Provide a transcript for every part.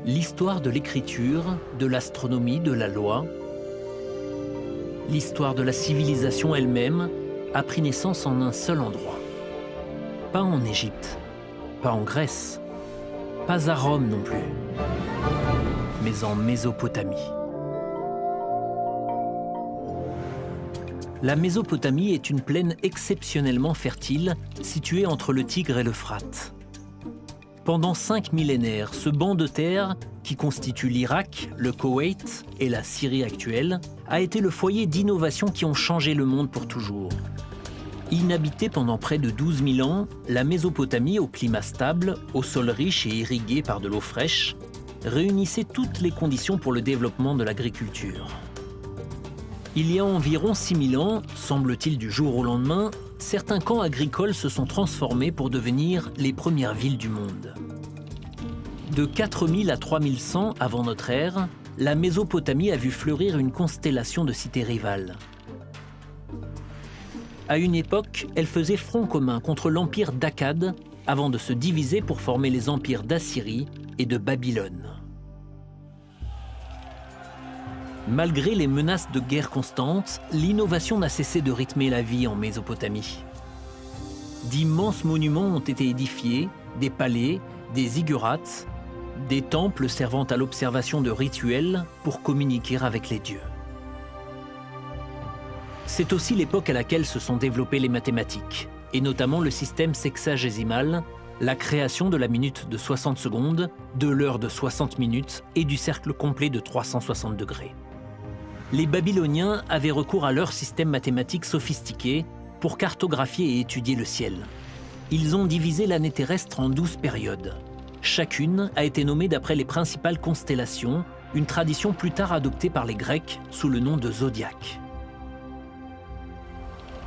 L'histoire de l'écriture, de l'astronomie, de la loi, l'histoire de la civilisation elle-même a pris naissance en un seul endroit. Pas en Égypte, pas en Grèce, pas à Rome non plus, mais en Mésopotamie. La Mésopotamie est une plaine exceptionnellement fertile, située entre le Tigre et l'Euphrate. Pendant 5 millénaires, ce banc de terre, qui constitue l'Irak, le Koweït et la Syrie actuelle, a été le foyer d'innovations qui ont changé le monde pour toujours. Inhabitée pendant près de 12 000 ans, la Mésopotamie, au climat stable, au sol riche et irrigué par de l'eau fraîche, réunissait toutes les conditions pour le développement de l'agriculture. Il y a environ 6 000 ans, semble-t-il du jour au lendemain, certains camps agricoles se sont transformés pour devenir les premières villes du monde. De 4000 à 3100 avant notre ère, la Mésopotamie a vu fleurir une constellation de cités rivales. À une époque, elle faisait front commun contre l'empire d'Akkad avant de se diviser pour former les empires d'Assyrie et de Babylone. Malgré les menaces de guerre constantes, l'innovation n'a cessé de rythmer la vie en Mésopotamie. D'immenses monuments ont été édifiés, des palais, des ziggurats, des temples servant à l'observation de rituels pour communiquer avec les dieux. C'est aussi l'époque à laquelle se sont développées les mathématiques, et notamment le système sexagésimal, la création de la minute de 60 secondes, de l'heure de 60 minutes et du cercle complet de 360 degrés. Les Babyloniens avaient recours à leur système mathématique sophistiqué pour cartographier et étudier le ciel. Ils ont divisé l'année terrestre en 12 périodes. Chacune a été nommée d'après les principales constellations, une tradition plus tard adoptée par les Grecs sous le nom de zodiaque.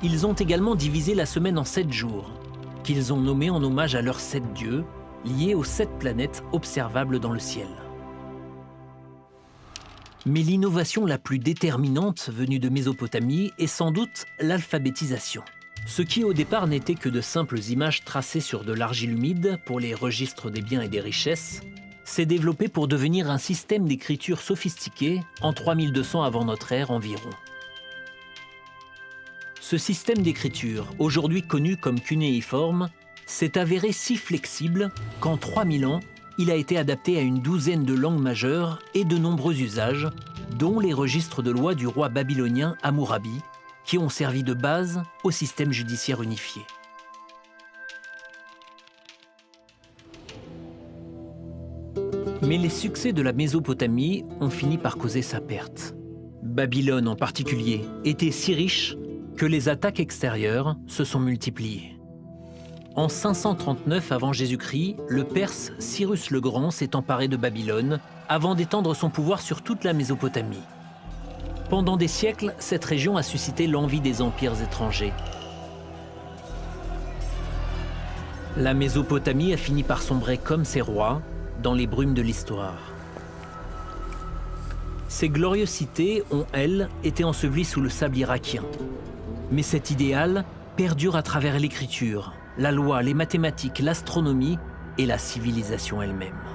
Ils ont également divisé la semaine en 7 jours, qu'ils ont nommés en hommage à leurs 7 dieux, liés aux 7 planètes observables dans le ciel. Mais l'innovation la plus déterminante venue de Mésopotamie est sans doute l'alphabétisation. Ce qui au départ n'était que de simples images tracées sur de l'argile humide pour les registres des biens et des richesses, s'est développé pour devenir un système d'écriture sophistiqué en 3200 avant notre ère environ. Ce système d'écriture, aujourd'hui connu comme cunéiforme, s'est avéré si flexible qu'en 3000 ans, il a été adapté à une douzaine de langues majeures et de nombreux usages, dont les registres de lois du roi babylonien Hammurabi, qui ont servi de base au système judiciaire unifié. Mais les succès de la Mésopotamie ont fini par causer sa perte. Babylone en particulier était si riche que les attaques extérieures se sont multipliées. En 539 avant Jésus-Christ, le Perse Cyrus le Grand s'est emparé de Babylone avant d'étendre son pouvoir sur toute la Mésopotamie. Pendant des siècles, cette région a suscité l'envie des empires étrangers. La Mésopotamie a fini par sombrer comme ses rois dans les brumes de l'histoire. Ces glorieuses cités ont, elles, été ensevelies sous le sable irakien. Mais cet idéal perdure à travers l'écriture, la loi, les mathématiques, l'astronomie et la civilisation elle-même.